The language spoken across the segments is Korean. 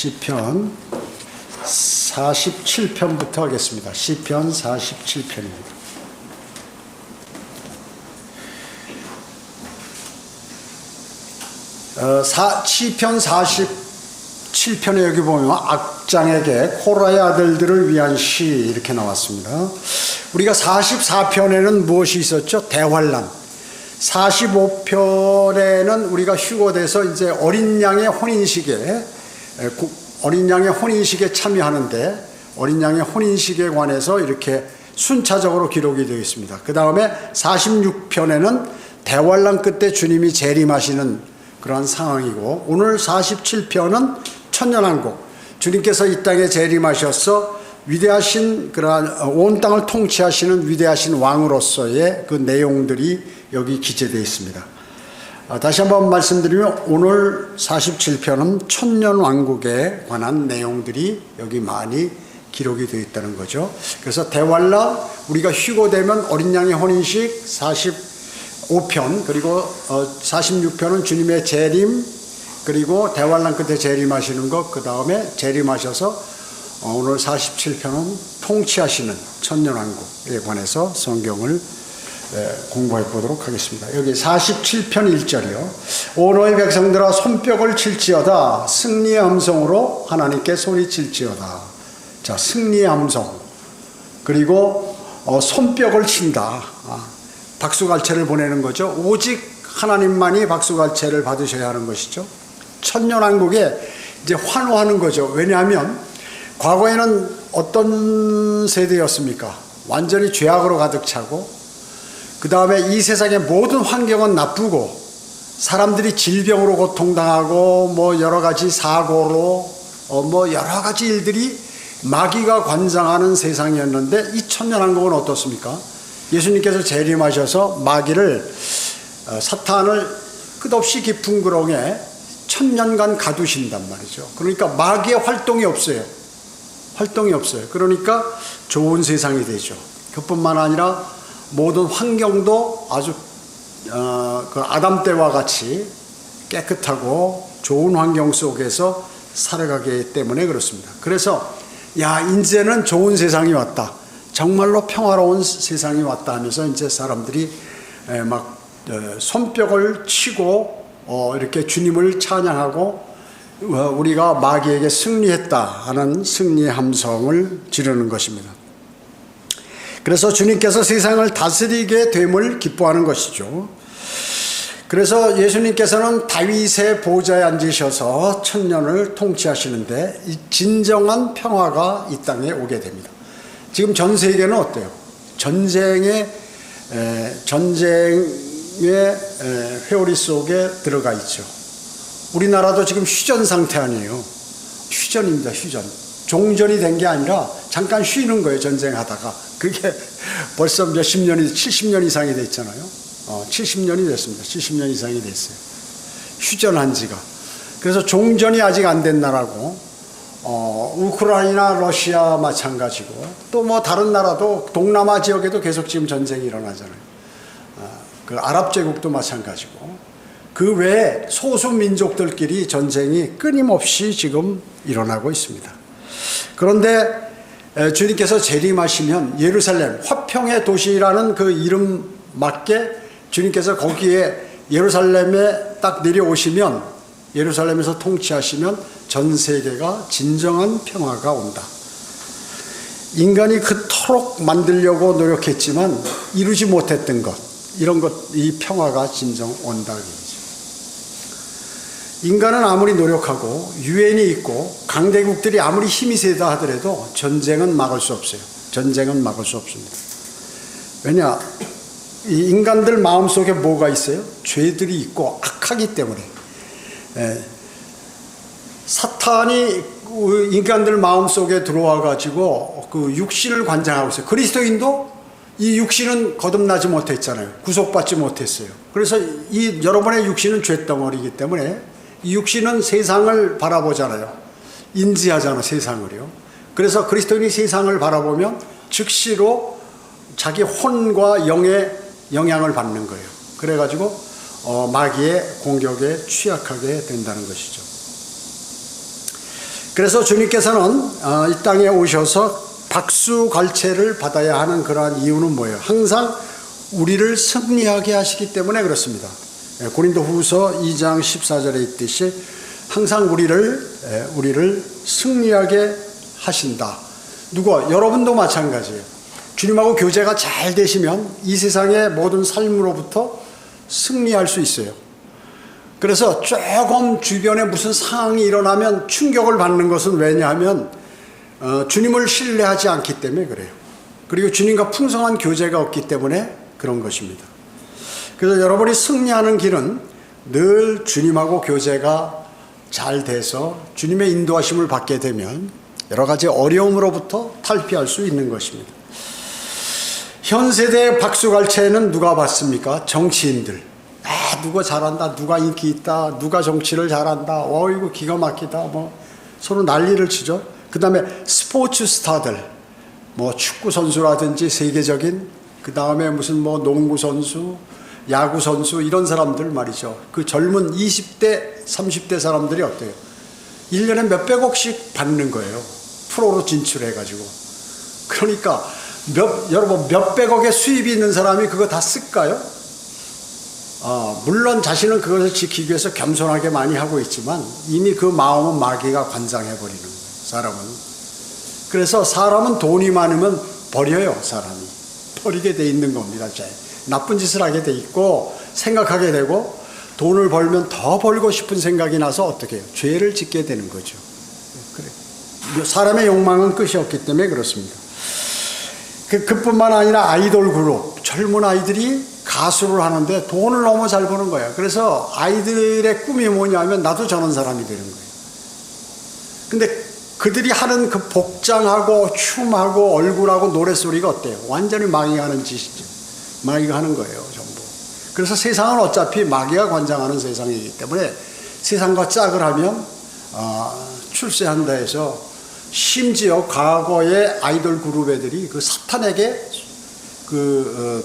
시편 47편부터 하겠습니다. 시편 47편입니다. 시편 47편에 여기 보면 악장에게 코라의 아들들을 위한 시 이렇게 나왔습니다. 우리가 44편에는 무엇이 있었죠? 대환란. 45편에는 우리가 휴거돼서 이제 어린 양의 혼인식에 참여하는데, 어린 양의 혼인식에 관해서 이렇게 순차적으로 기록이 되어 있습니다. 그 다음에 46편에는 대환란 끝에 주님이 재림하시는 그러한 상황이고, 오늘 47편은 천년왕국, 주님께서 이 땅에 재림하셔서 위대하신 그러한 온 땅을 통치하시는 위대하신 왕으로서의 그 내용들이 여기 기재되어 있습니다. 다시 한번 말씀드리면 오늘 47편은 천년왕국에 관한 내용들이 여기 많이 기록이 되어 있다는 거죠. 그래서 대환란, 우리가 휴거되면 어린 양의 혼인식 45편, 그리고 46편은 주님의 재림, 그리고 대환란 끝에 재림하시는 것, 그 다음에 재림하셔서 오늘 47편은 통치하시는 천년왕국에 관해서 성경을 공부해 보도록 하겠습니다. 여기 47편 1절이요. 오 너희 백성들아 손뼉을 칠지어다. 승리의 함성으로 하나님께 소리칠지어다. 자, 승리의 함성, 그리고 손뼉을 친다. 박수갈채를 보내는 거죠. 오직 하나님만이 박수갈채를 받으셔야 하는 것이죠. 천년왕국에 이제 환호하는 거죠. 왜냐하면 과거에는 어떤 세대였습니까? 완전히 죄악으로 가득 차고, 그 다음에 이 세상의 모든 환경은 나쁘고, 사람들이 질병으로 고통당하고, 뭐 여러 가지 사고로, 뭐 여러 가지 일들이 마귀가 관장하는 세상이었는데, 이 천년왕국은 어떻습니까? 예수님께서 재림하셔서 마귀를, 사탄을 끝없이 깊은 구렁에 천년간 가두신단 말이죠. 그러니까 마귀의 활동이 없어요. 그러니까 좋은 세상이 되죠. 그뿐만 아니라 모든 환경도 아주 그 아담 때와 같이 깨끗하고 좋은 환경 속에서 살아가기 때문에 그렇습니다. 그래서 이제는 좋은 세상이 왔다, 정말로 평화로운 세상이 왔다 하면서 이제 사람들이 막 손뼉을 치고 이렇게 주님을 찬양하고 우리가 마귀에게 승리했다 하는 승리의 함성을 지르는 것입니다. 그래서 주님께서 세상을 다스리게 됨을 기뻐하는 것이죠. 그래서 예수님께서는 다윗의 보좌에 앉으셔서 천년을 통치하시는데, 이 진정한 평화가 이 땅에 오게 됩니다. 지금 전 세계는 어때요? 전쟁의 회오리 속에 들어가 있죠. 우리나라도 지금 휴전 상태 아니에요. 휴전입니다. 휴전. 종전이 된 게 아니라 잠깐 쉬는 거예요. 전쟁하다가. 그게 벌써 몇십 년이, 70년 이상이 됐잖아요. 70년이 됐습니다. 70년 이상이 됐어요. 휴전한 지가. 그래서 종전이 아직 안 된 나라고, 우크라이나, 러시아 마찬가지고, 또 뭐 다른 나라도 동남아 지역에도 계속 지금 전쟁이 일어나잖아요. 그 아랍 제국도 마찬가지고, 그 외에 소수 민족들끼리 전쟁이 끊임없이 지금 일어나고 있습니다. 그런데 주님께서 재림하시면 예루살렘, 화평의 도시라는 그 이름 맞게 주님께서 거기에 예루살렘에 딱 내려오시면, 예루살렘에서 통치하시면 전 세계가 진정한 평화가 온다. 인간이 그토록 만들려고 노력했지만 이루지 못했던 것, 이런 것, 이 평화가 진정 온다. 인간은 아무리 노력하고 유엔이 있고 강대국들이 아무리 힘이 세다 하더라도 전쟁은 막을 수 없어요. 전쟁은 막을 수 없습니다. 왜냐? 이 인간들 마음속에 뭐가 있어요? 죄들이 있고 악하기 때문에. 사탄이 인간들 마음속에 들어와 가지고 그 육신을 관장하고 있어요. 그리스도인도 이 육신은 거듭나지 못했잖아요. 구속받지 못했어요. 그래서 이 여러분의 육신은 죄덩어리이기 때문에 이 육신은 세상을 바라보잖아요. 인지하잖아요, 세상을요. 그래서 그리스도인이 세상을 바라보면 즉시로 자기 혼과 영의 영향을 받는 거예요. 그래가지고 마귀의 공격에 취약하게 된다는 것이죠. 그래서 주님께서는 이 땅에 오셔서 박수갈채를 받아야 하는 그러한 이유는 뭐예요? 항상 우리를 승리하게 하시기 때문에 그렇습니다. 고린도후서 2장 14절에 있듯이 항상 우리를 승리하게 하신다. 누가? 여러분도 마찬가지예요. 주님하고 교제가 잘 되시면 이 세상의 모든 삶으로부터 승리할 수 있어요. 그래서 조금 주변에 무슨 상황이 일어나면 충격을 받는 것은 왜냐하면 주님을 신뢰하지 않기 때문에 그래요. 그리고 주님과 풍성한 교제가 없기 때문에 그런 것입니다. 그래서 여러분이 승리하는 길은 늘 주님하고 교제가 잘 돼서 주님의 인도하심을 받게 되면 여러 가지 어려움으로부터 탈피할 수 있는 것입니다. 현 세대의 박수갈채는 누가 받습니까? 정치인들. 누가 잘한다, 누가 인기 있다, 누가 정치를 잘한다, 어이구 기가 막히다, 뭐 서로 난리를 치죠. 그 다음에 스포츠 스타들, 뭐 축구 선수라든지 세계적인, 그 다음에 무슨 뭐 농구 선수, 야구 선수 이런 사람들 말이죠. 그 젊은 20대, 30대 사람들이 어때요? 1년에 몇백억씩 받는 거예요. 프로로 진출해가지고. 그러니까 여러분 몇백억의 수입이 있는 사람이 그거 다 쓸까요? 물론 자신은 그것을 지키기 위해서 겸손하게 많이 하고 있지만 이미 그 마음은 마귀가 관장해버리는 거예요. 사람은. 그래서 사람은 돈이 많으면 버려요. 사람이. 버리게 돼 있는 겁니다. 나쁜 짓을 하게 돼 있고 생각하게 되고 돈을 벌면 더 벌고 싶은 생각이 나서 어떻게 해요? 죄를 짓게 되는 거죠. 그래. 사람의 욕망은 끝이 없기 때문에 그렇습니다. 그뿐만 아니라 아이돌 그룹, 젊은 아이들이 가수를 하는데 돈을 너무 잘 버는 거예요. 그래서 아이들의 꿈이 뭐냐면 나도 저런 사람이 되는 거예요. 근데 그들이 하는 그 복장하고 춤하고 얼굴하고 노랫소리가 어때요? 완전히 마귀가 하는 짓이죠. 마귀가 하는 거예요, 전부. 그래서 세상은 어차피 마귀가 관장하는 세상이기 때문에 세상과 짝을 하면 출세한다 해서 심지어 과거의 아이돌 그룹 애들이 그 사탄에게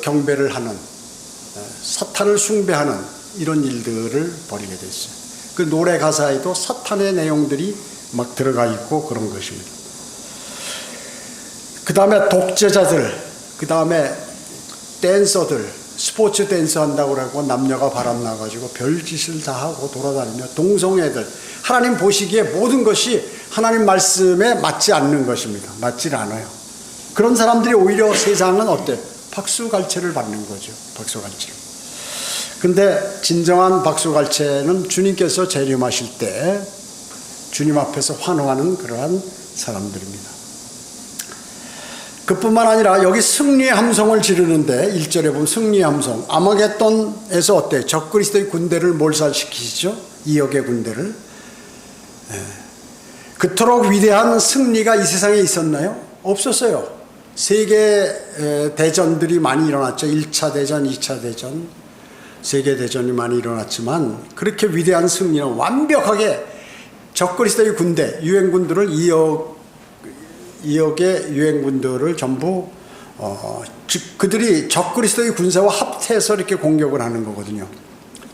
경배를 하는, 사탄을 숭배하는 이런 일들을 벌이게 됐어요. 그 노래 가사에도 사탄의 내용들이 막 들어가 있고 그런 것입니다. 그 다음에 독재자들, 그 다음에 댄서들, 스포츠 댄스 한다고 그러고 남녀가 바람나가지고 별짓을 다 하고 돌아다니며 동성애들, 하나님 보시기에 모든 것이 하나님 말씀에 맞지 않는 것입니다. 맞지 않아요. 그런 사람들이 오히려 세상은 어때? 박수갈채를 받는 거죠. 박수갈채. 근데 진정한 박수갈채는 주님께서 재림하실 때 주님 앞에서 환호하는 그러한 사람들입니다. 그뿐만 아니라 여기 승리의 함성을 지르는데 1절에 보면 승리의 함성, 아마겟돈에서 어때? 적그리스도의 군대를 몰살시키시죠. 2억의 군대를. 그토록 위대한 승리가 이 세상에 있었나요? 없었어요. 세계 대전들이 많이 일어났죠. 1차 대전, 2차 대전, 세계 대전이 많이 일어났지만 그렇게 위대한 승리는 완벽하게 적그리스도의 군대, 유행군들을 2억의 유행군들을 전부 그들이 적그리스도의 군사와 합해서 이렇게 공격을 하는 거거든요.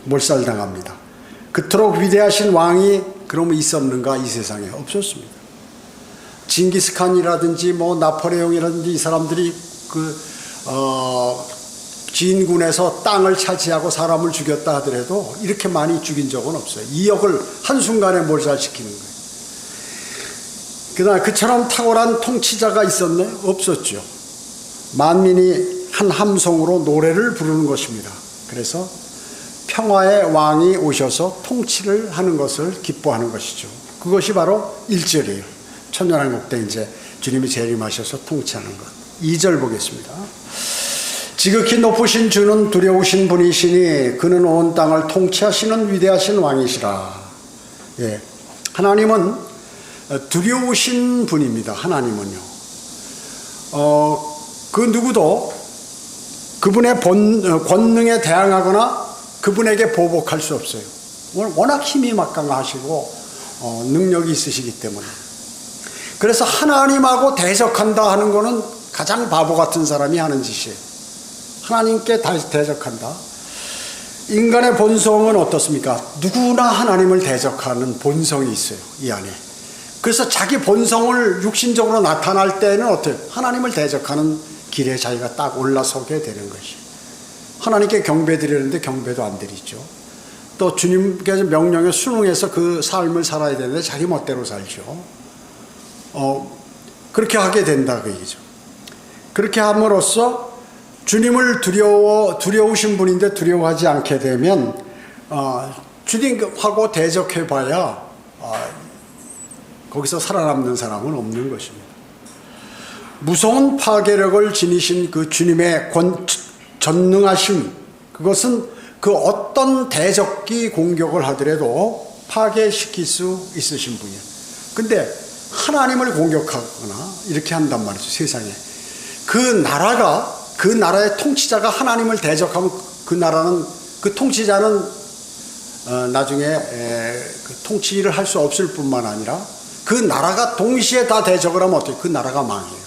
몰살당합니다. 그토록 위대하신 왕이 그러면 있었는가? 이 세상에 없었습니다. 징기스칸이라든지 뭐 나폴레옹이라든지 이 사람들이 진군에서 땅을 차지하고 사람을 죽였다 하더라도 이렇게 많이 죽인 적은 없어요. 2억을 한순간에 몰살시키는 거예요. 그다음에 그처럼 탁월한 통치자가 있었나요? 없었죠. 만민이 한 함성으로 노래를 부르는 것입니다. 그래서 평화의 왕이 오셔서 통치를 하는 것을 기뻐하는 것이죠. 그것이 바로 1절이에요. 천년왕국 때 이제 주님이 재림하셔서 통치하는 것. 2절 보겠습니다. 지극히 높으신 주는 두려우신 분이시니 그는 온 땅을 통치하시는 위대하신 왕이시라. 예. 하나님은 두려우신 분입니다. 하나님은요. 그 누구도 그분의 권능에 대항하거나 그분에게 보복할 수 없어요. 워낙 힘이 막강하시고 능력이 있으시기 때문에. 그래서 하나님하고 대적한다 하는 거는 가장 바보 같은 사람이 하는 짓이에요. 하나님께 대적한다. 인간의 본성은 어떻습니까? 누구나 하나님을 대적하는 본성이 있어요. 이 안에. 그래서 자기 본성을 육신적으로 나타날 때는 어때요? 하나님을 대적하는 길에 자기가 딱 올라서게 되는 것이. 하나님께 경배 드리는데 경배도 안 드리죠. 또 주님께서 명령에 순응해서 그 삶을 살아야 되는데 자기 멋대로 살죠. 그렇게 하게 된다 그 얘기죠. 그렇게 함으로써 주님을 두려우신 분인데 두려워하지 않게 되면 주님하고 대적해봐야 거기서 살아남는 사람은 없는 것입니다. 무서운 파괴력을 지니신 그 주님의 전능하심, 그것은 그 어떤 대적기 공격을 하더라도 파괴시킬 수 있으신 분이에요. 근데 하나님을 공격하거나 이렇게 한단 말이죠, 세상에. 그 나라의 통치자가 하나님을 대적하면 그 통치자는 나중에 그 통치를 할 수 없을 뿐만 아니라 그 나라가 동시에 다 대적을 하면 어떻게? 그 나라가 망해요.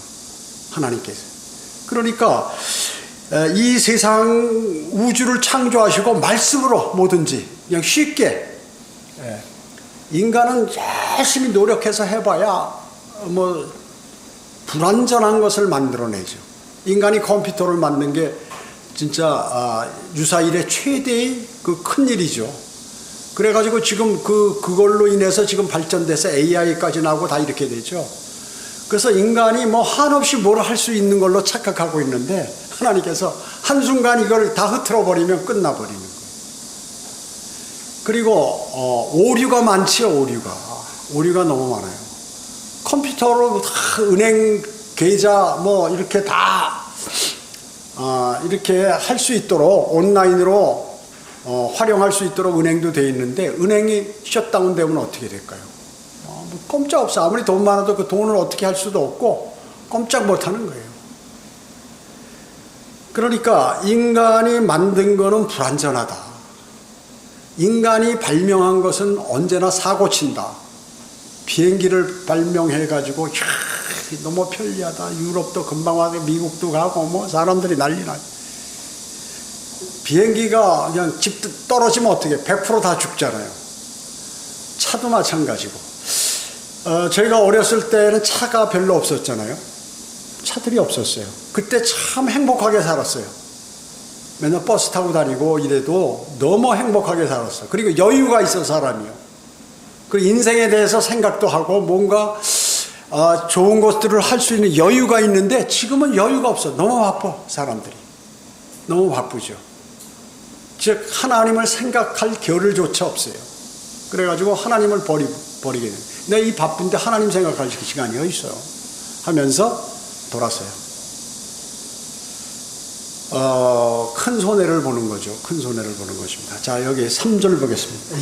하나님께서. 그러니까 이 세상 우주를 창조하시고 말씀으로 뭐든지 그냥 쉽게, 인간은 열심히 노력해서 해봐야 뭐 불완전한 것을 만들어내죠. 인간이 컴퓨터를 만든 게 진짜 유사일의 최대의 그 큰일이죠. 그래가지고 지금 그걸로 인해서 지금 발전돼서 AI까지 나오고 다 이렇게 되죠. 그래서 인간이 뭐 한없이 뭘 할 수 있는 걸로 착각하고 있는데 하나님께서 한순간 이걸 다 흐트러버리면 끝나버리는 거예요. 그리고 오류가 많지요. 오류가 너무 많아요. 컴퓨터로 다 은행 계좌 뭐 이렇게 다 이렇게 할 수 있도록 온라인으로 활용할 수 있도록 은행도 돼 있는데 은행이 셧다운 되면 어떻게 될까요? 뭐 꼼짝없어. 아무리 돈 많아도 그 돈을 어떻게 할 수도 없고 꼼짝 못하는 거예요. 그러니까 인간이 만든 거는 불완전하다. 인간이 발명한 것은 언제나 사고 친다. 비행기를 발명해가지고 너무 편리하다. 유럽도 금방 와서 미국도 가고 뭐 사람들이 난리나. 비행기가 그냥 집 떨어지면 어떻게 100% 다 죽잖아요. 차도 마찬가지고. 저희가 어렸을 때는 차가 별로 없었잖아요. 차들이 없었어요. 그때 참 행복하게 살았어요. 맨날 버스 타고 다니고 이래도 너무 행복하게 살았어요. 그리고 여유가 있어 사람이요. 그리고 인생에 대해서 생각도 하고 뭔가 좋은 것들을 할 수 있는 여유가 있는데 지금은 여유가 없어. 너무 바빠 사람들이. 너무 바쁘죠. 즉 하나님을 생각할 겨를조차 없어요. 그래가지고 하나님을 버리게 돼요. 내가 이 바쁜데 하나님 생각할 시간이 어디 있어요? 하면서 돌았어요. 큰 손해를 보는 거죠. 큰 손해를 보는 것입니다. 자, 여기 3절 보겠습니다.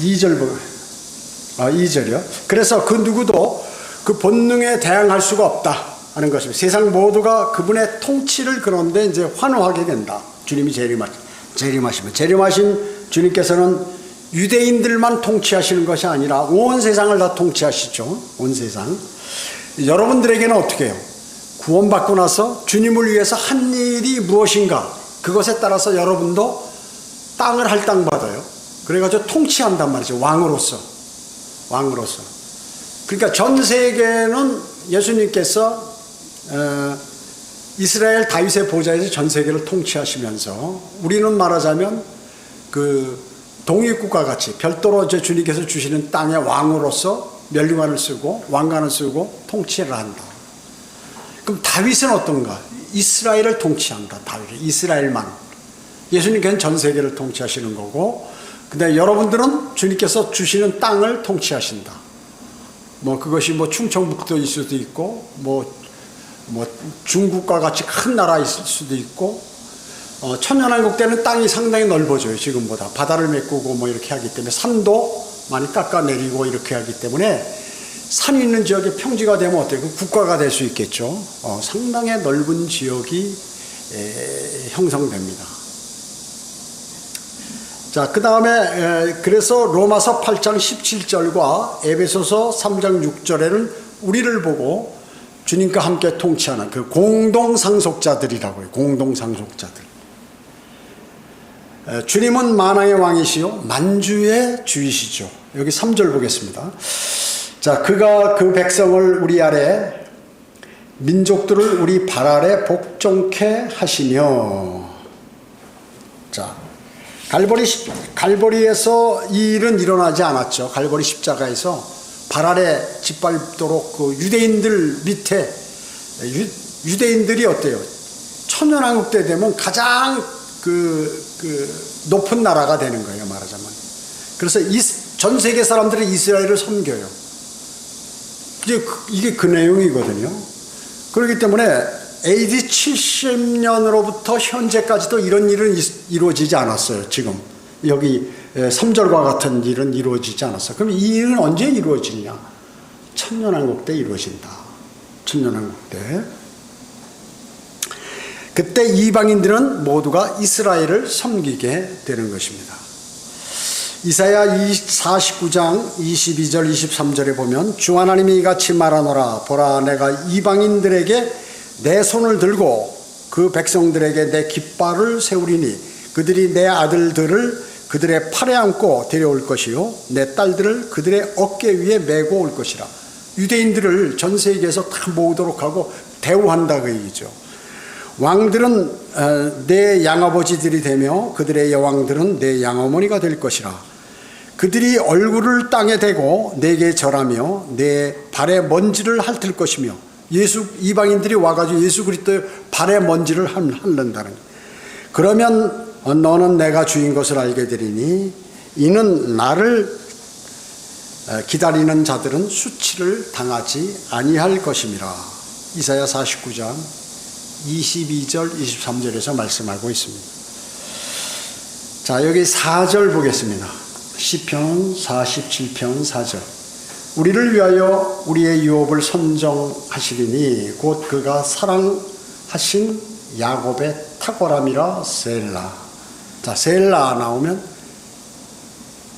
2절이요. 그래서 그 누구도 그 본능에 대항할 수가 없다 하는 것입니다. 세상 모두가 그분의 통치를 그런데 이제 환호하게 된다. 주님이 재림하신 주님께서는 유대인들만 통치하시는 것이 아니라 온 세상을 다 통치하시죠. 온 세상. 여러분들에게는 어떻게 해요? 구원받고 나서 주님을 위해서 한 일이 무엇인가, 그것에 따라서 여러분도 땅을 할당받아요. 그래가지고 통치한단 말이죠. 왕으로서. 그러니까 전 세계는 예수님께서 이스라엘 다윗의 보좌에서 전 세계를 통치하시면서 우리는 말하자면 그 독립국가 같이 별도로 주님께서 주시는 땅의 왕으로서 면류관을 쓰고 왕관을 쓰고 통치를 한다. 그럼 다윗은 어떤가? 이스라엘을 통치한다. 다윗은 이스라엘만. 예수님께서는 전 세계를 통치하시는 거고, 근데 여러분들은 주님께서 주시는 땅을 통치하신다. 뭐 그것이 뭐 충청북도일 수도 있고 뭐 중국과 같이 큰 나라일 수도 있고, 천년왕국 때는 땅이 상당히 넓어져요. 지금보다 바다를 메꾸고 뭐 이렇게 하기 때문에 산도 많이 깎아내리고 이렇게 하기 때문에 산이 있는 지역이 평지가 되면 어때요? 그 국가가 될 수 있겠죠. 상당히 넓은 지역이 형성됩니다. 자, 그 다음에 그래서 로마서 8장 17절과 에베소서 3장 6절에는 우리를 보고 주님과 함께 통치하는 그 공동상속자들이라고 해요. 공동상속자들. 주님은 만왕의 왕이시요 만주의 주이시죠. 여기 3절 보겠습니다. 자, 그가 그 백성을 우리 아래, 민족들을 우리 발 아래 복종케 하시며. 자, 갈보리에서 이 일은 일어나지 않았죠. 갈보리 십자가에서 발 아래 짓밟도록 그 유대인들 밑에, 유대인들이 어때요? 천년왕국 때 되면 가장 높은 나라가 되는 거예요, 말하자면. 그래서 전 세계 사람들이 이스라엘을 섬겨요. 이게 그 내용이거든요. 그렇기 때문에 AD 70년으로부터 현재까지도 이런 일은 이루어지지 않았어요. 지금 여기 3절과 같은 일은 이루어지지 않았어요. 그럼 이 일은 언제 이루어지냐? 천년왕국 때 이루어진다. 천년왕국 때. 그때 이방인들은 모두가 이스라엘을 섬기게 되는 것입니다. 이사야 49장 22절 23절에 보면 주 하나님이 이같이 말하노라. 보라, 내가 이방인들에게 내 손을 들고 그 백성들에게 내 깃발을 세우리니 그들이 내 아들들을 그들의 팔에 안고 데려올 것이요 내 딸들을 그들의 어깨 위에 메고 올 것이라. 유대인들을 전 세계에서 다 모으도록 하고 대우한다 그 얘기죠. 왕들은 내 양아버지들이 되며 그들의 여왕들은 내 양어머니가 될 것이라. 그들이 얼굴을 땅에 대고 내게 절하며 내 발에 먼지를 핥을 것이며. 이방인들이 와가지고 예수 그리스도의 발에 먼지를 핥는다는 거예요. 그러면 너는 내가 주인 것을 알게 되리니 이는 나를 기다리는 자들은 수치를 당하지 아니할 것임이라. 이사야 49장 22절 23절에서 말씀하고 있습니다. 자, 여기 4절 보겠습니다. 시편 47편 4절. 우리를 위하여 우리의 유업을 선정하시리니 곧 그가 사랑하신 야곱의 탁월함이라. 셀라. 자, 셀라 나오면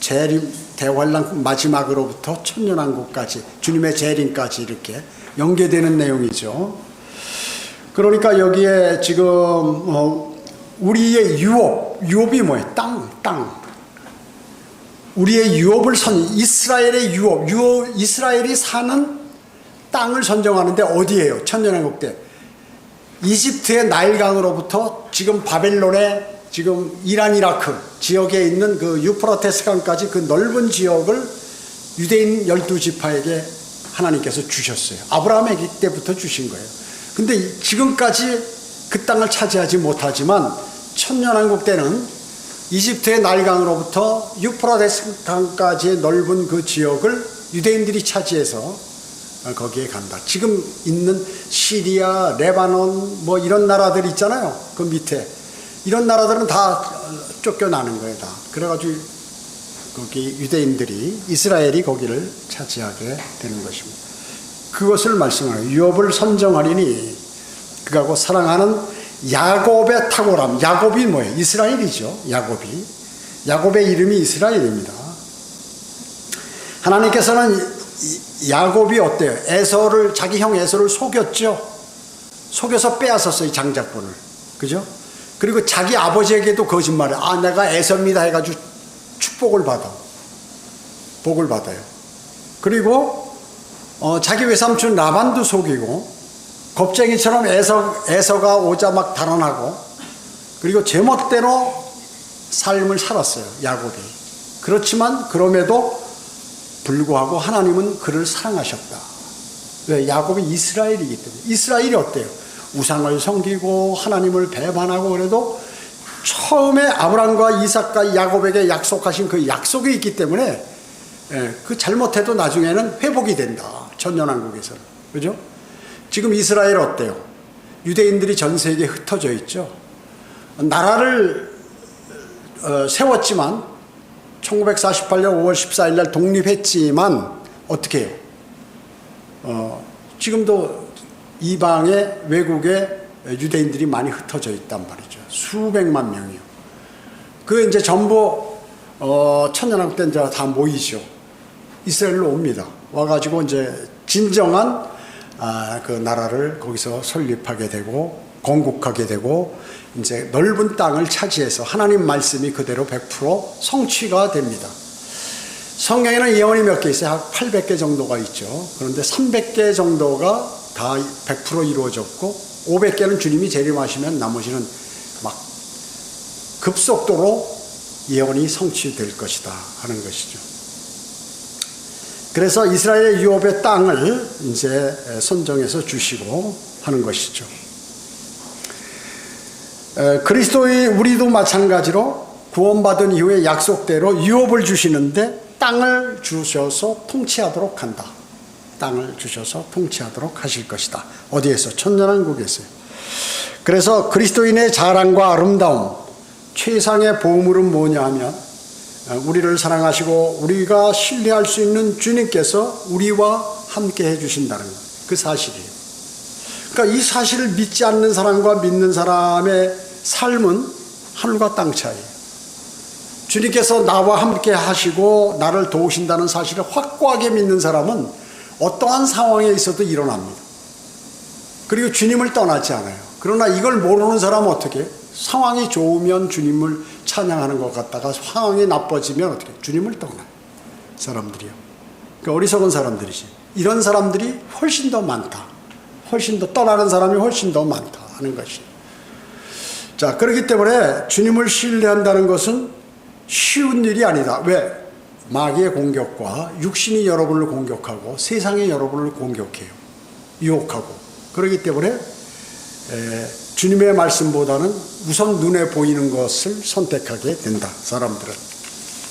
재림, 대환란 마지막으로부터 천년왕국까지, 주님의 재림까지 이렇게 연계되는 내용이죠. 그러니까 여기에 지금 우리의 유업이 뭐예요? 땅. 우리의 유업을 이스라엘의 유업, 이스라엘이 사는 땅을 선정하는데 어디예요? 천년왕국 때 이집트의 나일강으로부터 지금 바벨론의 지금 이란 이라크 지역에 있는 그 유프라테스 강까지 그 넓은 지역을 유대인 12지파에게 하나님께서 주셨어요. 아브라함에게 때부터 주신 거예요. 근데 지금까지 그 땅을 차지하지 못하지만 천년왕국 때는 이집트의 나일강으로부터 유프라테스 강까지의 넓은 그 지역을 유대인들이 차지해서 거기에 간다. 지금 있는 시리아, 레바논 뭐 이런 나라들 있잖아요. 그 밑에 이런 나라들은 다 쫓겨나는 거예요. 다. 그래가지고 거기 유대인들이, 이스라엘이 거기를 차지하게 되는 것입니다. 그것을 말씀하는 유업을 선정하리니 그하고 사랑하는 야곱의 탁월함. 야곱이 뭐예요? 이스라엘이죠. 야곱의 이름이 이스라엘입니다. 하나님께서는 야곱이 어때요? 자기 형 에서를 속였죠. 속여서 빼앗았어요, 장자권을. 그죠? 그리고 자기 아버지에게도 거짓말을, 내가 에서입니다 해가지고 축복을 받아. 복을 받아요. 그리고 자기 외삼촌 라반도 속이고, 겁쟁이처럼 에서가 오자 막 달아나고, 그리고 제멋대로 삶을 살았어요, 야곱이. 그렇지만 그럼에도 불구하고 하나님은 그를 사랑하셨다. 왜? 야곱이 이스라엘이기 때문에. 이스라엘이 어때요? 우상을 섬기고 하나님을 배반하고 그래도 처음에 아브라함과 이삭과 야곱에게 약속하신 그 약속이 있기 때문에 그 잘못해도 나중에는 회복이 된다. 천년왕국에서는. 그죠? 지금 이스라엘 어때요? 유대인들이 전 세계에 흩어져 있죠. 나라를 세웠지만 1948년 5월 14일 날 독립했지만 어떻게 해요? 지금도 이방의 외국에 유대인들이 많이 흩어져 있단 말이죠. 수백만 명이요. 그 이제 전부 천년왕국 때 이제 다 모이죠. 이스라엘로 옵니다. 와가지고 이제 진정한 그 나라를 거기서 설립하게 되고 건국하게 되고 이제 넓은 땅을 차지해서 하나님 말씀이 그대로 100% 성취가 됩니다. 성경에는 예언이 몇 개 있어요? 한 800개 정도가 있죠. 그런데 300개 정도가 다 100% 이루어졌고 500개는 주님이 재림하시면 나머지는 막 급속도로 예언이 성취될 것이다 하는 것이죠. 그래서 이스라엘의 유업의 땅을 이제 선정해서 주시고 하는 것이죠. 그리스도의 우리도 마찬가지로 구원받은 이후에 약속대로 유업을 주시는데 땅을 주셔서 통치하도록 한다. 땅을 주셔서 통치하도록 하실 것이다. 어디에서? 천년왕국에서요. 그래서 그리스도인의 자랑과 아름다움, 최상의 보물은 뭐냐 하면 우리를 사랑하시고 우리가 신뢰할 수 있는 주님께서 우리와 함께 해주신다는 그 사실이에요. 그러니까 이 사실을 믿지 않는 사람과 믿는 사람의 삶은 하늘과 땅 차이예요. 주님께서 나와 함께 하시고 나를 도우신다는 사실을 확고하게 믿는 사람은 어떠한 상황에 있어도 일어납니다. 그리고 주님을 떠나지 않아요. 그러나 이걸 모르는 사람은 어떻게 해요? 상황이 좋으면 주님을 찬양하는 것 같다가 상황이 나빠지면 어떻게 해요? 주님을 떠나요. 사람들이요. 그러니까 어리석은 사람들이지. 이런 사람들이 훨씬 더 많다. 훨씬 더 떠나는 사람이 훨씬 더 많다 하는 것이에요. 자, 그렇기 때문에 주님을 신뢰한다는 것은 쉬운 일이 아니다. 왜? 마귀의 공격과 육신이 여러분을 공격하고 세상이 여러분을 공격해요. 유혹하고. 그렇기 때문에 주님의 말씀보다는 우선 눈에 보이는 것을 선택하게 된다. 사람들은.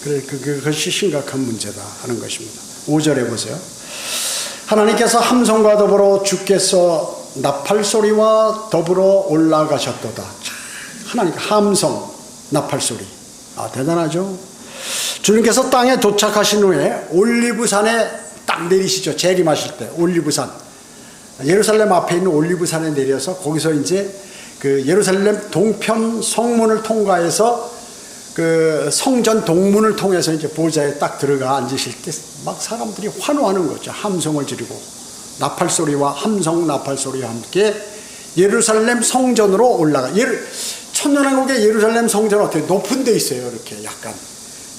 그것이 심각한 문제다 하는 것입니다. 5절에 보세요. 하나님께서 함성과 더불어 주께서 나팔소리와 더불어 올라가셨도다. 하나님 함성, 나팔소리. 대단하죠. 주님께서 땅에 도착하신 후에 올리브산에 딱 내리시죠. 재림하실 때 올리브산, 예루살렘 앞에 있는 올리브산에 내려서 거기서 이제 그 예루살렘 동편 성문을 통과해서 그 성전 동문을 통해서 이제 보좌에 딱 들어가 앉으실 때 막 사람들이 환호하는 거죠. 함성을 지르고 나팔소리와 함성 나팔소리와 함께 예루살렘 성전으로 올라가. 천년왕국의 예루살렘 성전은 어떻게 높은 데 있어요. 이렇게 약간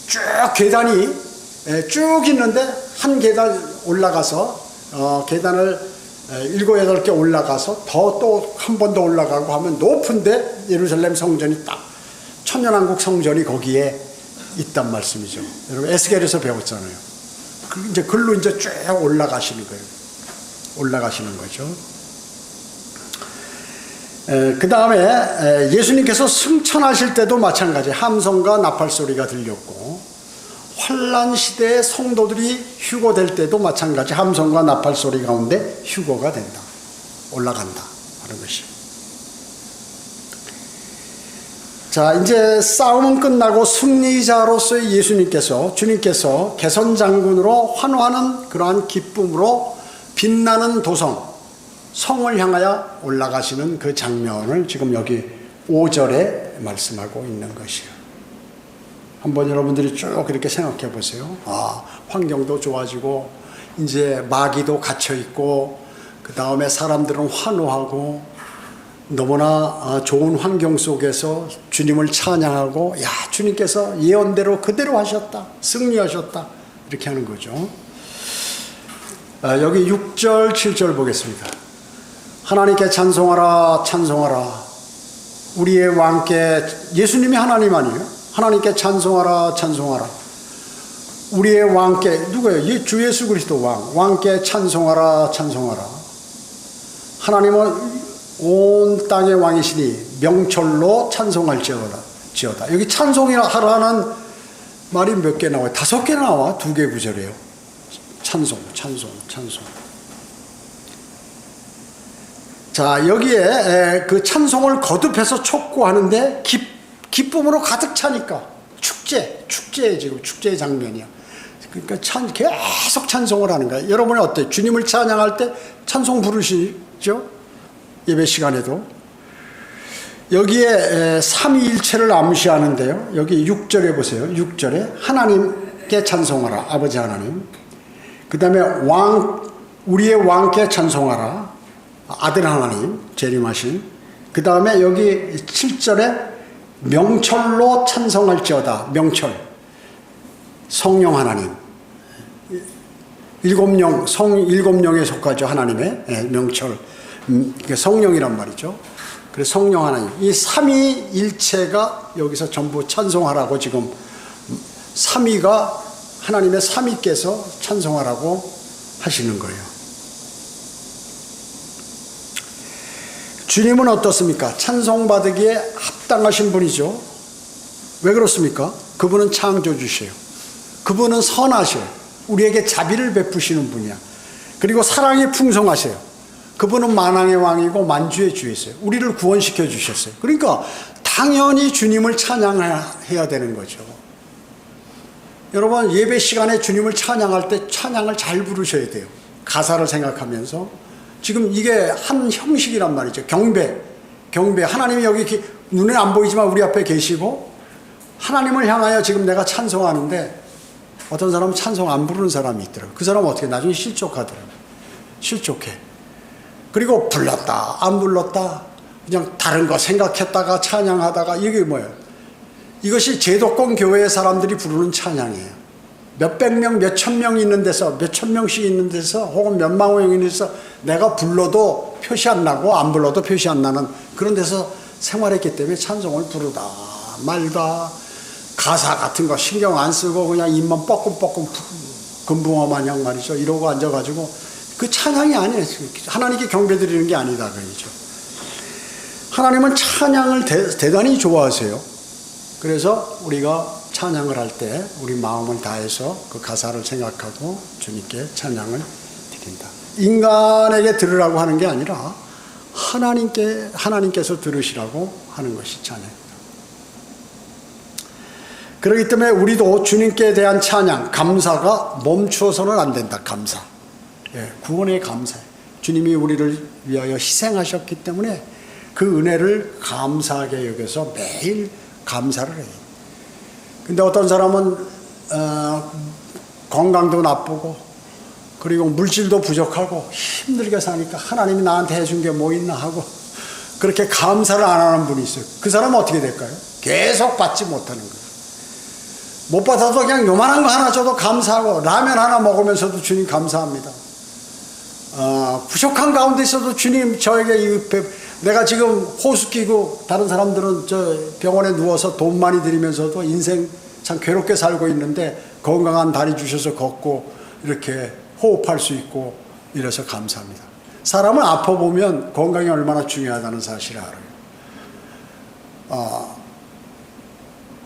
쭉 계단이 쭉 있는데 한 계단 올라가서 계단을 7, 8개 올라가서 더 또 한 번 더 올라가고 하면 높은데 예루살렘 성전이 딱 천년왕국 성전이 거기에 있단 말씀이죠. 여러분 에스겔에서 배웠잖아요. 이제 글로 이제 쭉 올라가시는 거예요. 올라가시는 거죠. 그 다음에 예수님께서 승천하실 때도 마찬가지 함성과 나팔소리가 들렸고 환난 시대의 성도들이 휴거될 때도 마찬가지 함성과 나팔소리 가운데 휴거가 된다. 올라간다 하는 것이에요. 자, 이제 싸움은 끝나고 승리자로서의 주님께서 개선장군으로 환호하는 그러한 기쁨으로 빛나는 도성 성을 향하여 올라가시는 그 장면을 지금 여기 5절에 말씀하고 있는 것이에요. 한번 여러분들이 쭉 이렇게 생각해 보세요. 환경도 좋아지고 이제 마귀도 갇혀 있고 그 다음에 사람들은 환호하고 너무나 좋은 환경 속에서 주님을 찬양하고 주님께서 예언대로 그대로 하셨다. 승리하셨다. 이렇게 하는 거죠. 여기 6절 7절 보겠습니다. 하나님께 찬송하라 찬송하라 우리의 왕께 예수님이 하나님 아니에요? 하나님께 찬송하라 찬송하라 우리의 왕께 누구예요? 주 예수 그리스도 왕께 찬송하라 찬송하라. 하나님은 온 땅의 왕이시니 명철로 찬송할지어다. 여기 찬송하라는 말이 몇 개 나와요? 5개 나와. 2개 구절이에요. 찬송. 자, 여기에 그 찬송을 거듭해서 촉구하는데 기쁨으로 가득 차니까 축제에 지금 축제의 장면이야. 그러니까 계속 찬송을 하는 거야. 여러분은 어때요? 주님을 찬양할 때 찬송 부르시죠? 예배 시간에도. 여기에 삼위일체를 암시하는데요. 여기 6절에 보세요. 6절에 하나님께 찬송하라. 아버지 하나님. 그 다음에 우리의 왕께 찬송하라. 아들 하나님 재림하신. 그 다음에 여기 7절에 명철로 찬송할지어다. 명철 성령 하나님. 일곱 영에 속하죠. 하나님의 명철, 성령이란 말이죠. 그래서 성령 하나님, 이 삼위일체가 여기서 전부 찬송하라고 지금 삼위가 하나님의 삼위께서 찬송하라고 하시는 거예요. 주님은 어떻습니까? 찬송받기에 합당하신 분이죠. 왜 그렇습니까? 그분은 창조주세요. 그분은 선하셔요. 우리에게 자비를 베푸시는 분이야. 그리고 사랑이 풍성하세요. 그분은 만왕의 왕이고 만주의 주이세요. 우리를 구원시켜 주셨어요. 그러니까 당연히 주님을 찬양해야 되는 거죠. 여러분, 예배 시간에 주님을 찬양할 때 찬양을 잘 부르셔야 돼요. 가사를 생각하면서. 지금 이게 한 형식이란 말이죠. 경배. 하나님이 여기 눈에 안 보이지만 우리 앞에 계시고 하나님을 향하여 지금 내가 찬송하는데 어떤 사람은 찬송 안 부르는 사람이 있더라고요. 그 사람은 어떻게 나중에 실족하더라고요. 실족해. 그리고 불렀다 안 불렀다 그냥 다른 거 생각했다가 찬양하다가 이게 뭐예요? 이것이 제도권 교회의 사람들이 부르는 찬양이에요. 몇백 명, 몇천 명 있는 데서, 몇천 명씩 있는 데서, 혹은 몇만 명 있는 데서 내가 불러도 표시 안 나고 안 불러도 표시 안 나는 그런 데서 생활했기 때문에 찬송을 부르다 말다 가사 같은 거 신경 안 쓰고 그냥 입만 뻐끔뻐끔 금붕어 마냥 말이죠. 이러고 앉아가지고 그 찬양이 아니에요. 하나님께 경배드리는 게 아니다 그러죠. 하나님은 찬양을 대단히 좋아하세요. 그래서 우리가 찬양을 할 때 우리 마음을 다해서 그 가사를 생각하고 주님께 찬양을 드린다. 인간에게 들으라고 하는 게 아니라 하나님께서 들으시라고 하는 것이 찬양입니다. 그렇기 때문에 우리도 주님께 대한 찬양, 감사가 멈추어서는 안 된다. 감사. 구원의 감사. 주님이 우리를 위하여 희생하셨기 때문에 그 은혜를 감사하게 여겨서 매일 감사를 해요. 근데 어떤 사람은 건강도 나쁘고 그리고 물질도 부족하고 힘들게 사니까 하나님이 나한테 해준 게 뭐 있나 하고 그렇게 감사를 안 하는 분이 있어요. 그 사람은 어떻게 될까요? 계속 받지 못하는 거예요. 못 받아도 그냥 요만한 거 하나 줘도 감사하고 라면 하나 먹으면서도 주님 감사합니다. 부족한 가운데 있어도 주님 저에게 내가 지금 호수 끼고 다른 사람들은 저 병원에 누워서 돈 많이 들이면서도 인생 참 괴롭게 살고 있는데 건강한 다리 주셔서 걷고 이렇게 호흡할 수 있고 이래서 감사합니다. 사람을 아파 보면 건강이 얼마나 중요하다는 사실을 알아요.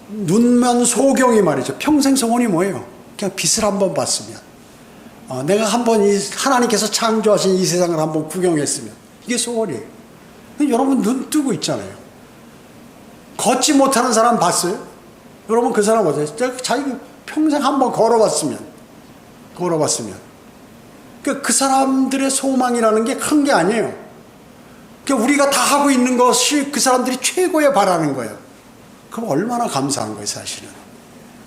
눈먼 소경이 말이죠. 평생 소원이 뭐예요? 그냥 빛을 한번 봤으면, 내가 한번 하나님께서 창조하신 이 세상을 한번 구경했으면, 이게 소원이에요. 여러분 눈 뜨고 있잖아요. 걷지 못하는 사람 봤어요? 여러분 그 사람 어때요? 자기 평생 한번 걸어봤으면 그 사람들의 소망이라는 게 큰 게 아니에요. 우리가 다 하고 있는 것이 그 사람들이 최고에 바라는 거예요. 그럼 얼마나 감사한 거예요 사실은.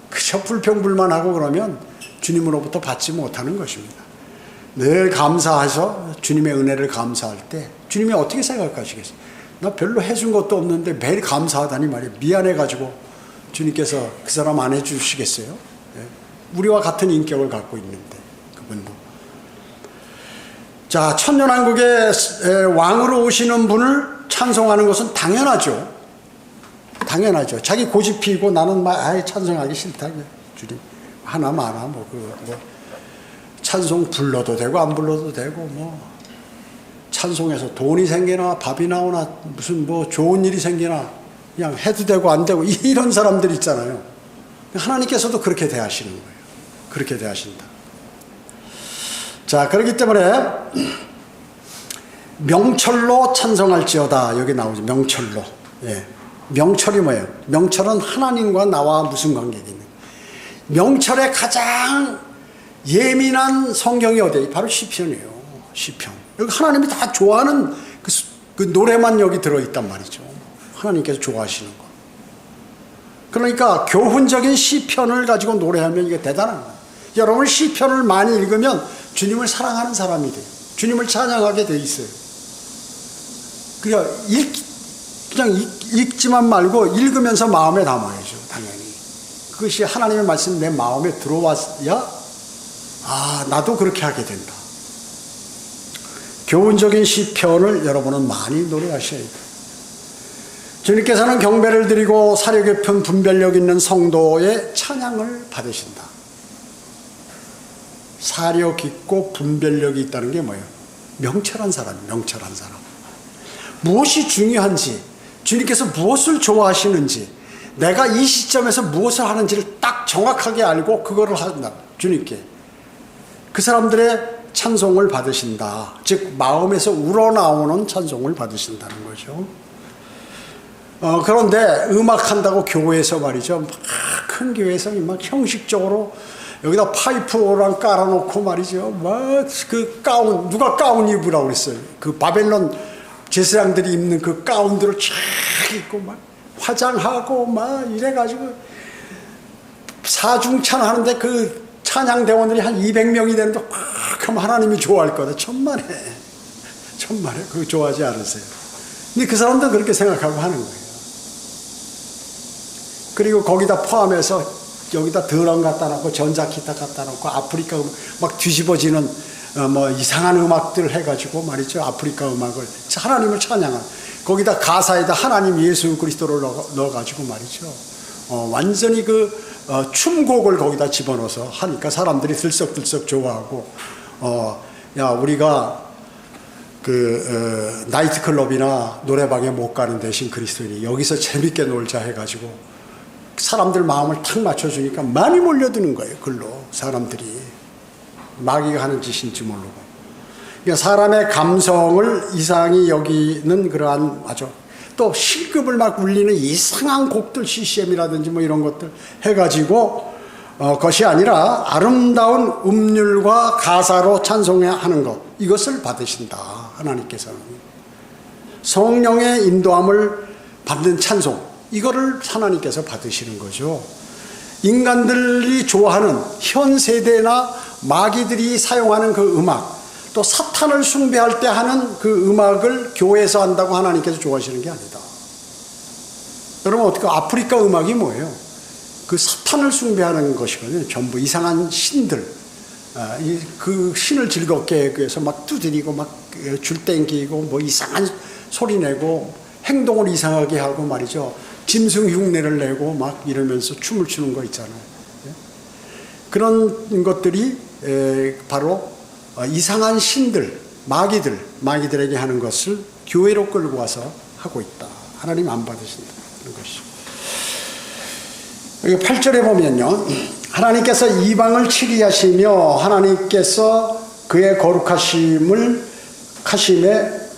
그저 불평불만하고 그러면 주님으로부터 받지 못하는 것입니다. 늘 감사해서 주님의 은혜를 감사할 때 주님이 어떻게 생각하시겠어요? 나 별로 해준 것도 없는데 매일 감사하다니 말이에요. 미안해가지고 주님께서 그 사람 안 해주시겠어요? 우리와 같은 인격을 갖고 있는데 그분도. 자, 천년왕국의 왕으로 오시는 분을 찬송하는 것은 당연하죠. 자기 고집 피고 나는 찬송하기 싫다. 주님 하나만 찬송 불러도 되고 안 불러도 되고 찬송해서 돈이 생기나 밥이 나오나 무슨 좋은 일이 생기나 그냥 해도 되고 안 되고 이런 사람들 있잖아요. 하나님께서도 그렇게 대하시는 거예요. 그렇게 대하신다. 자, 그렇기 때문에 명철로 찬송할지어다 여기 나오죠. 명철로. 명철이 뭐예요? 명철은 하나님과 나와 무슨 관계가 있는 거예요? 명철의 가장 예민한 성경이 어디예요? 바로 시편이에요. 시편. 여기 하나님이 다 좋아하는 그 노래만 여기 들어있단 말이죠. 하나님께서 좋아하시는 거. 그러니까 교훈적인 시편을 가지고 노래하면 이게 대단한 거예요. 여러분 시편을 많이 읽으면 주님을 사랑하는 사람이 돼요. 주님을 찬양하게 돼 있어요. 그냥 읽지만 말고 읽으면서 마음에 담아야죠. 당연히. 그것이 하나님의 말씀이 내 마음에 들어와야 아, 나도 그렇게 하게 된다. 교훈적인 시편을 여러분은 많이 노래하셔야 돼요. 주님께서는 경배를 드리고 사려 깊은 분별력 있는 성도의 찬양을 받으신다. 사려 깊고 분별력이 있다는 게 뭐예요? 명철한 사람, 명철한 사람. 무엇이 중요한지, 주님께서 무엇을 좋아하시는지, 내가 이 시점에서 무엇을 하는지를 딱 정확하게 알고 그거를 한다. 주님께. 그 사람들의 찬송을 받으신다. 즉 마음에서 우러나오는 찬송을 받으신다는 거죠. 그런데 음악한다고 교회에서 말이죠. 막 큰 교회에서 막 형식적으로 여기다 파이프랑 깔아놓고 말이죠. 막 그 가운, 누가 가운 입으라고 그랬어요. 그 바벨론 제사장들이 입는 그 가운들을 쫙 입고 막 화장하고 막 이래가지고 사중찬 하는데 그 찬양대원들이 한 200명이 되는데 그럼 하나님이 좋아할 거다. 천만에 그거 좋아하지 않으세요? 근데 그 사람도 그렇게 생각하고 하는 거예요. 그리고 거기다 포함해서 여기다 드럼 갖다 놓고 전자기타 갖다 놓고 아프리카 음악 막 뒤집어지는 뭐 이상한 음악들 해가지고 말이죠. 아프리카 음악을 하나님을 찬양한 거기다 가사에다 하나님 예수 그리스도를 넣어가지고 말이죠. 완전히 춤곡을 거기다 집어넣어서 하니까 사람들이 들썩들썩 좋아하고, 야, 우리가 나이트클럽이나 노래방에 못 가는 대신 그리스도인이 여기서 재밌게 놀자 해가지고 사람들 마음을 탁 맞춰주니까 많이 몰려드는 거예요. 글로 사람들이 마귀가 하는 짓인지 모르고. 그러니까 사람의 감성을 이상히 여기는 그러한 아주 또 실급을 막 울리는 이상한 곡들 CCM이라든지 뭐 이런 것들 해가지고 것이 아니라 아름다운 음률과 가사로 찬송하는 것, 이것을 받으신다. 하나님께서는 성령의 인도함을 받는 찬송, 이거를 하나님께서 받으시는 거죠. 인간들이 좋아하는 현 세대나 마귀들이 사용하는 그 음악, 또 사탄을 숭배할 때 하는 그 음악을 교회에서 한다고 하나님께서 좋아하시는 게 아니다. 여러분 어떻게 아프리카 음악이 뭐예요? 그 사탄을 숭배하는 것이거든요. 전부 이상한 신들, 그 신을 즐겁게 하기 위해서 막 두드리고 막 줄 땡기고 뭐 이상한 소리 내고 행동을 이상하게 하고 말이죠. 짐승 흉내를 내고 막 이러면서 춤을 추는 거 있잖아요. 그런 것들이 바로 이상한 신들, 마귀들에게 하는 것을 교회로 끌고 와서 하고 있다. 하나님 안 받으신다. 그런 것이죠. 8절에 보면요. 하나님께서 이방을 치리하시며 하나님께서 그의 거룩하심에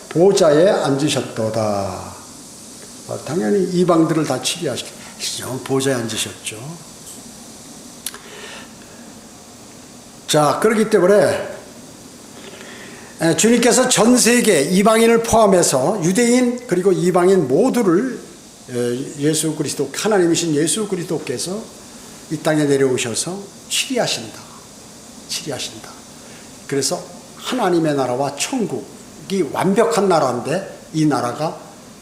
보좌에 앉으셨도다. 당연히 이방들을 다 치리하시죠. 보좌에 앉으셨죠. 자, 그렇기 때문에 주님께서 전 세계 이방인을 포함해서 유대인 그리고 이방인 모두를 예수 그리스도, 하나님이신 예수 그리스도께서 이 땅에 내려오셔서 치리하신다. 그래서 하나님의 나라와 천국이 완벽한 나라인데 이 나라가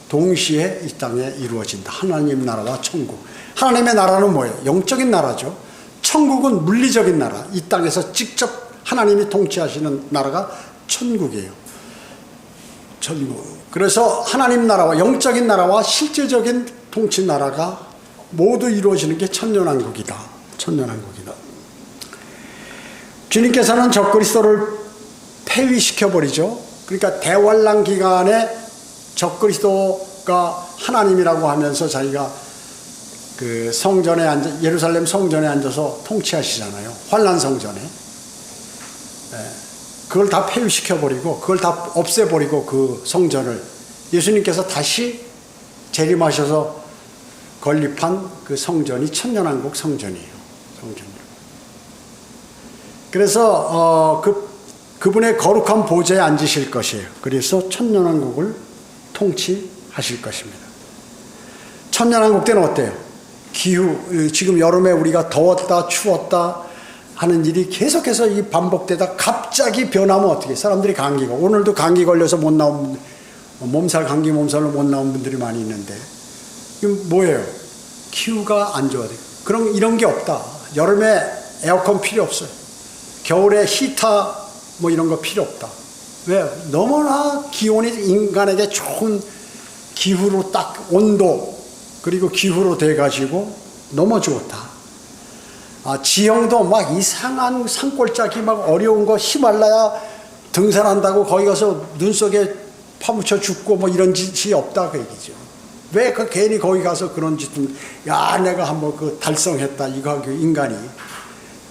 동시에 이 땅에 이루어진다. 하나님 나라와 천국. 하나님의 나라는 뭐예요? 영적인 나라죠. 천국은 물리적인 나라. 이 땅에서 직접 하나님이 통치하시는 나라가 천국이에요. 천국. 그래서 하나님 나라와 영적인 나라와 실제적인 통치 나라가 모두 이루어지는 게 천년왕국이다. 천년왕국이다. 주님께서는 적그리스도를 폐위시켜버리죠. 그러니까 대환란 기간에 적그리스도가 하나님이라고 하면서 자기가 그 성전에 앉아, 예루살렘 성전에 앉아서 통치하시잖아요. 환란 성전에. 그걸 다 폐위시켜버리고 그걸 다 없애버리고 그 성전을 예수님께서 다시 재림하셔서 건립한 그 성전이 천년왕국 성전이에요. 그래서 그분의 거룩한 보좌에 앉으실 것이에요. 그래서 천년왕국을 통치하실 것입니다. 천년왕국 때는 어때요? 기후, 지금 여름에 우리가 더웠다 추웠다 하는 일이 계속해서 이 반복되다 갑자기 변하면 어떻게? 사람들이 감기가, 오늘도 감기 걸려서 못 나온, 감기 몸살로 못 나온 분들이 많이 있는데, 이건 뭐예요? 기후가 안 좋아요. 그럼 이런 게 없다. 여름에 에어컨 필요 없어요. 겨울에 히터 뭐 이런 거 필요 없다. 왜? 너무나 기온이 인간에게 좋은 기후로 딱 온도 그리고 기후로 돼가지고 너무 좋다. 지형도 막 이상한 산골짜기 막 어려운 거 히말라야 등산한다고 거기 가서 눈 속에 파묻혀 죽고 뭐 이런 짓이 없다 그 얘기죠. 왜 그 괜히 거기 가서 그런 짓을 야 내가 한번 그 달성했다 이거 인간이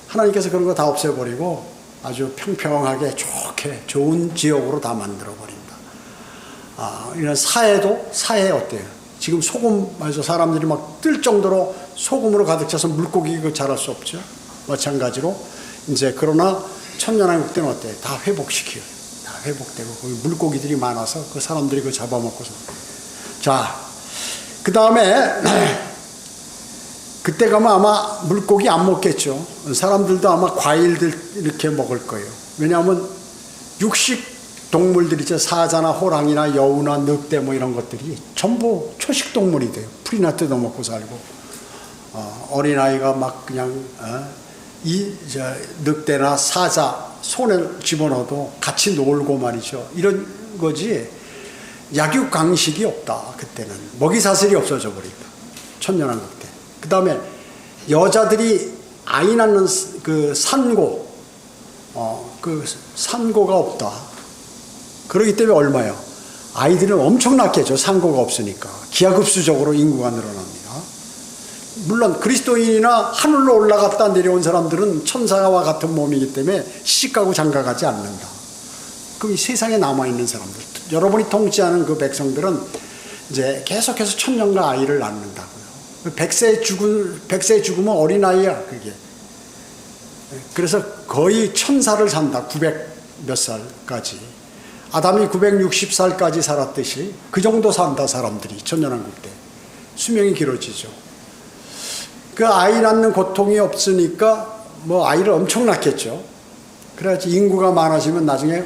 하나님께서 그런 거 다 없애버리고 아주 평평하게 좋게 좋은 지역으로 다 만들어버린다. 이런 사해 어때요? 지금 소금에서 사람들이 막 뜰 정도로 소금으로 가득 차서 물고기 그 자랄 수 없죠. 마찬가지로 이제 그러나 천년왕국 때는 어때요? 다 회복시켜요. 다 회복되고 거기 물고기들이 많아서 그 사람들이 그 잡아먹고서 자, 그 다음에 그때 가면 아마 물고기 안 먹겠죠. 사람들도 아마 과일들 이렇게 먹을 거예요. 왜냐하면 육식 동물들이죠. 사자나 호랑이나 여우나 늑대 뭐 이런 것들이 전부 초식 동물이 돼요. 풀이나 뜯어먹고 살고 어린아이가 막 그냥 늑대나 사자 손에 집어넣어도 같이 놀고 말이죠. 이런 거지 약육강식이 없다. 그때는 먹이사슬이 없어져 버린다. 천년왕국 때. 그 다음에 여자들이 아이 낳는 그 산고 그 산고가 없다. 그렇기 때문에 얼마요? 아이들은 엄청 낳겠죠. 산고가 없으니까 기하급수적으로 인구가 늘어납니다. 물론 그리스도인이나 하늘로 올라갔다 내려온 사람들은 천사와 같은 몸이기 때문에 시집가고 장가가지 않는다. 그럼 이 세상에 남아있는 사람들 여러분이 통치하는 그 백성들은 이제 계속해서 천년간 아이를 낳는다고요. 100세 죽으면 어린아이야 그게. 그래서 거의 1000살을 산다. 900 몇 살까지. 아담이 960살까지 살았듯이 그 정도 산다 사람들이 천년왕국 때. 수명이 길어지죠. 그 아이 낳는 고통이 없으니까 뭐 아이를 엄청 낳겠죠. 그래야지 인구가 많아지면 나중에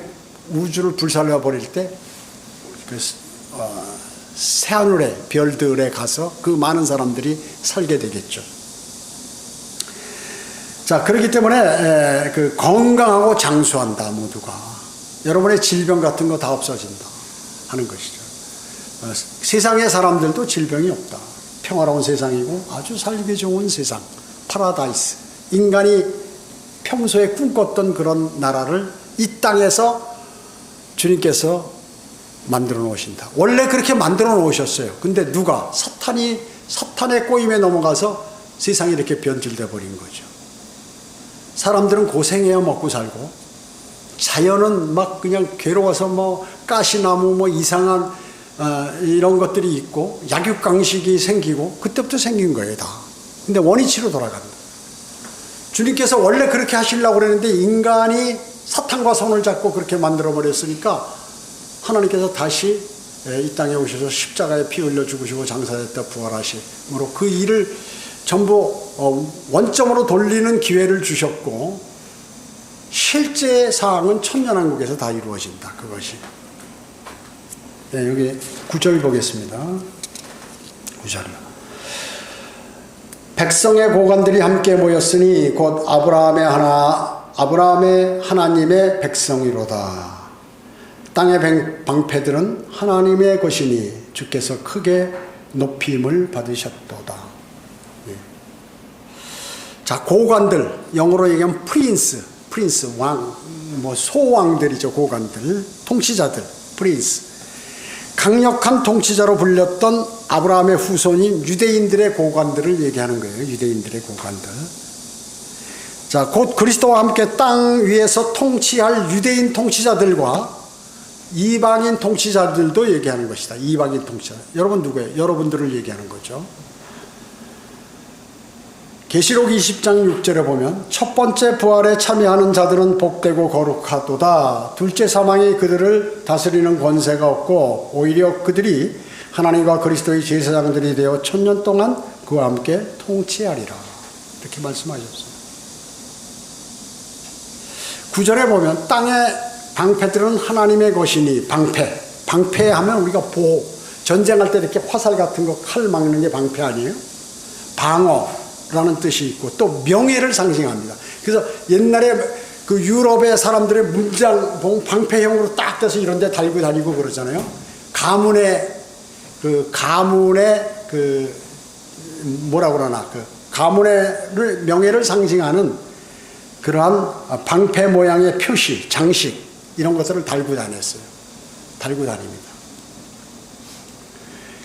우주를 불살려 버릴 때 새하늘의 별들에 가서 그 많은 사람들이 살게 되겠죠. 자, 그렇기 때문에 그 건강하고 장수한다 모두가. 여러분의 질병 같은 거 다 없어진다 하는 것이죠. 세상의 사람들도 질병이 없다. 평화로운 세상이고 아주 살기 좋은 세상, 파라다이스. 인간이 평소에 꿈꿨던 그런 나라를 이 땅에서 주님께서 만들어 놓으신다. 원래 그렇게 만들어 놓으셨어요. 근데 누가? 사탄의 꼬임에 넘어가서 세상이 이렇게 변질돼 버린 거죠. 사람들은 고생해야 먹고 살고 자연은 막 그냥 괴로워서 뭐 가시나무 뭐 이상한 이런 것들이 있고 약육강식이 생기고 그때부터 생긴 거예요 다. 근데 원위치로 돌아간다. 주님께서 원래 그렇게 하시려고 그랬는데 인간이 사탄과 손을 잡고 그렇게 만들어 버렸으니까 하나님께서 다시 이 땅에 오셔서 십자가에 피 흘려 죽으시고 장사됐다 부활하심으로 그 일을 전부 원점으로 돌리는 기회를 주셨고 실제 사항은 천년왕국에서 다 이루어진다. 그것이. 네, 여기 9절 보겠습니다. 9절이요. 백성의 고관들이 함께 모였으니 곧 아브라함의 하나님의 백성이로다. 땅의 방패들은 하나님의 것이니 주께서 크게 높임을 받으셨도다. 예. 자, 고관들, 영어로 얘기하면 프린스, 왕, 뭐 소왕들이죠. 고관들, 통치자들, 프린스. 강력한 통치자로 불렸던 아브라함의 후손인 유대인들의 고관들을 얘기하는 거예요. 유대인들의 고관들. 자, 곧 그리스도와 함께 땅 위에서 통치할 유대인 통치자들과 이방인 통치자들도 얘기하는 것이다. 이방인 통치자. 여러분 누구예요? 여러분들을 얘기하는 거죠. 계시록 20장 6절에 보면 첫 번째 부활에 참여하는 자들은 복되고 거룩하도다. 둘째 사망이 그들을 다스리는 권세가 없고 오히려 그들이 하나님과 그리스도의 제사장들이 되어 1000년 동안 그와 함께 통치하리라. 이렇게 말씀하셨어요. 9절에 보면 땅의 방패들은 하나님의 것이니 방패하면 우리가 보호, 전쟁할 때 이렇게 화살 같은 거 칼 막는 게 방패 아니에요? 방어라는 뜻이 있고 또 명예를 상징합니다. 그래서 옛날에 그 유럽의 사람들의 문장 방패형으로 딱 떼서 이런 데 달고 다니고 그러잖아요. 가문의 뭐라 그러나 가문의 명예를 상징하는 그러한 방패 모양의 표시, 장식 이런 것들을 달고 다녔어요. 달고 다닙니다.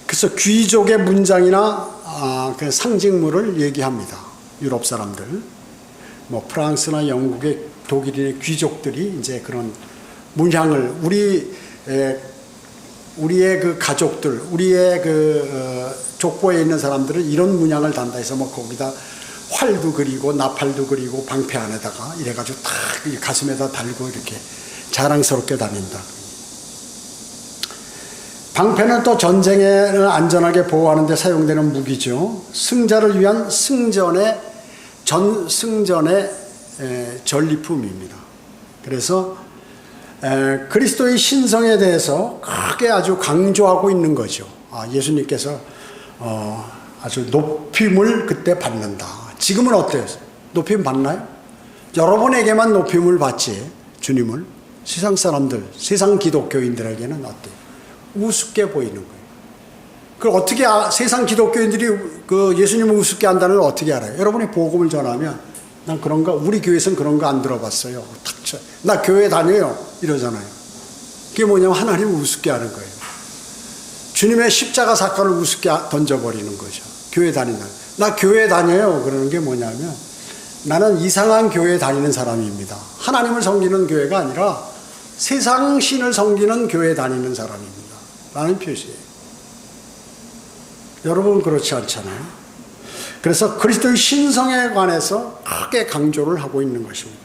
그래서 귀족의 문장이나 그 상징물을 얘기합니다. 유럽 사람들, 뭐 프랑스나 영국의 독일인의 귀족들이 이제 그런 문양을 우리의 그 가족들, 우리의 족보에 있는 사람들은 이런 문양을 단다 해서 뭐 거기다 활도 그리고 나팔도 그리고 방패 안에다가 이래가지고 탁 가슴에다 달고 이렇게 자랑스럽게 다닌다. 방패는 또 전쟁을 안전하게 보호하는 데 사용되는 무기죠. 승자를 위한 승전의 전리품입니다. 그래서 그리스도의 신성에 대해서 크게 아주 강조하고 있는 거죠. 예수님께서 아주 높임을 그때 받는다. 지금은 어때요? 높임 받나요? 여러분에게만 높임을 받지, 주님을. 세상 사람들, 세상 기독교인들에게는 어때요? 우습게 보이는 거예요. 그걸 어떻게 세상 기독교인들이 예수님을 우습게 한다는 걸 어떻게 알아요? 여러분이 복음을 전하면 난 그런가, 우리 교회에서는 그런 거 안 들어봤어요. 나 교회 다녀요. 이러잖아요. 그게 뭐냐면 하나님을 우습게 하는 거예요. 주님의 십자가 사건을 우습게 던져버리는 거죠. 교회 다닌다. 나 교회 다녀요. 그러는 게 뭐냐면 나는 이상한 교회 다니는 사람입니다. 하나님을 섬기는 교회가 아니라 세상 신을 섬기는 교회 다니는 사람입니다. 라는 표시예요. 여러분 그렇지 않잖아요. 그래서 그리스도의 신성에 관해서 크게 강조를 하고 있는 것입니다.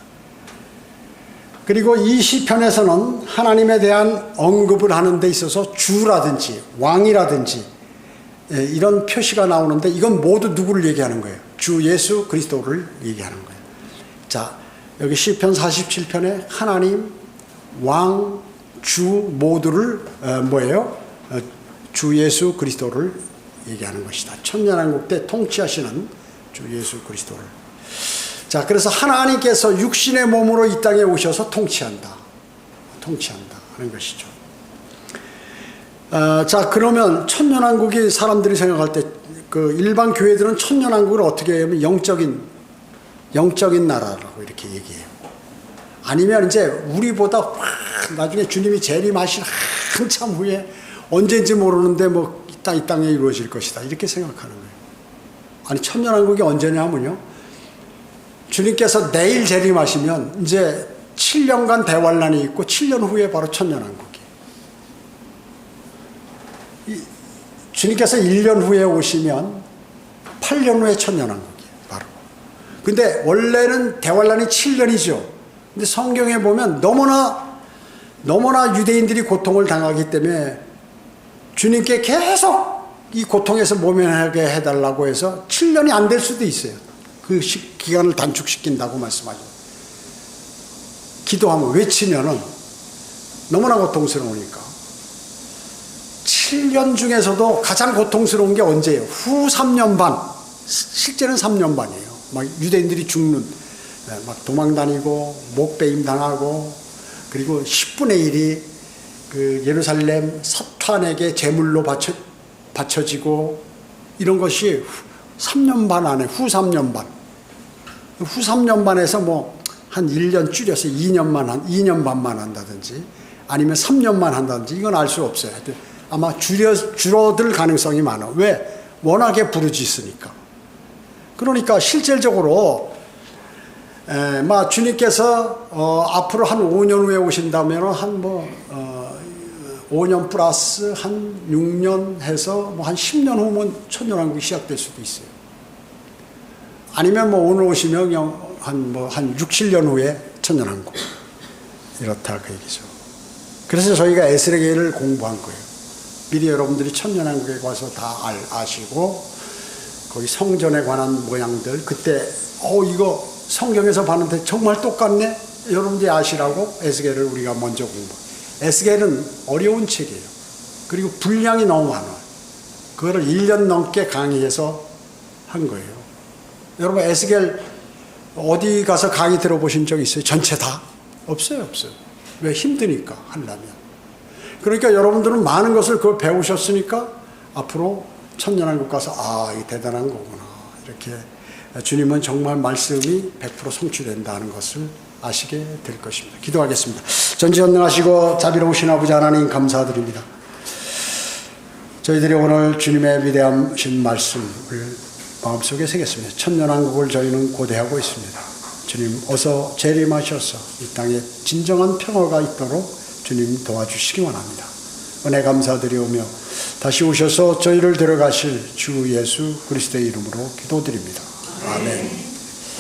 그리고 이 시편에서는 하나님에 대한 언급을 하는 데 있어서 주라든지 왕이라든지 이런 표시가 나오는데 이건 모두 누구를 얘기하는 거예요? 주 예수 그리스도를 얘기하는 거예요. 자, 여기 시편 47편에 하나님, 왕, 주 모두를 뭐예요? 주 예수 그리스도를 얘기하는 것이다. 천년왕국 때 통치하시는 주 예수 그리스도를. 자, 그래서 하나님께서 육신의 몸으로 이 땅에 오셔서 통치한다 하는 것이죠. 자, 그러면 천년왕국이 사람들이 생각할 때 일반 교회들은 천년왕국을 어떻게 하면 영적인 나라라고 이렇게 얘기해요. 아니면 이제 우리보다 나중에 주님이 재림하실 한참 후에 언제인지 모르는데 뭐 이 땅에 이루어질 것이다 이렇게 생각하는 거예요. 아니 천년왕국이 언제냐면요, 주님께서 내일 재림하시면 이제 7년간 대환란이 있고 7년 후에 바로 천년왕국이. 주님께서 1년 후에 오시면 8년 후에 천년왕국이에요. 바로. 근데 원래는 대환란이 7년이죠. 근데 성경에 보면 너무나 유대인들이 고통을 당하기 때문에 주님께 계속 이 고통에서 모면하게 해달라고 해서 7년이 안 될 수도 있어요. 그 기간을 단축시킨다고 말씀하죠. 기도하면 외치면은 너무나 고통스러우니까. 7년 중에서도 가장 고통스러운 게 언제예요? 후 3년 반. 실제는 3년 반이에요. 막 유대인들이 죽는, 막 도망다니고 목베임 당하고, 그리고 10분의 1이 그 예루살렘 사탄에게 제물로 바쳐지고 이런 것이 3년 반 안에 후 3년 반. 후 3년 반에서 뭐 한 1년 줄여서 2년 반만 한다든지 아니면 3년만 한다든지 이건 알 수 없어요. 아마 줄어들 가능성이 많아. 왜? 워낙에 부르짖으니까. 그러니까 실질적으로 주님께서 앞으로 한 5년 후에 오신다면 한 5년 플러스 한 6년 해서 뭐 한 10년 후면 천년왕국이 시작될 수도 있어요. 아니면 뭐 오늘 오시면 한 6, 7년 후에 천년왕국. 이렇다 그 얘기죠. 그래서 저희가 에스겔을 공부한 거예요. 미리 여러분들이 천년왕국에 가서 다 아시고 거기 성전에 관한 모양들 그때 이거 성경에서 봤는데 정말 똑같네? 여러분들이 아시라고 에스겔을 우리가 먼저 공부. 에스겔은 어려운 책이에요. 그리고 분량이 너무 많아요. 그거를 1년 넘게 강의해서 한 거예요. 여러분 에스겔 어디 가서 강의 들어보신 적 있어요? 전체 다? 없어요. 왜? 힘드니까 하려면. 그러니까 여러분들은 많은 것을 그걸 배우셨으니까 앞으로 천년왕국 가서 이게 대단한 거구나. 이렇게 주님은 정말 말씀이 100% 성취된다는 것을 아시게 될 것입니다. 기도하겠습니다. 전지전능하시고 자비로우신 아버지 하나님 감사드립니다. 저희들이 오늘 주님의 위대하신 말씀을 마음속에 새겼습니다. 천년왕국을 저희는 고대하고 있습니다. 주님 어서 재림하셔서 이 땅에 진정한 평화가 있도록 주님 도와주시기 원합니다. 은혜 감사드리오며 다시 오셔서 저희를 데려가실 주 예수 그리스도의 이름으로 기도드립니다. 아멘.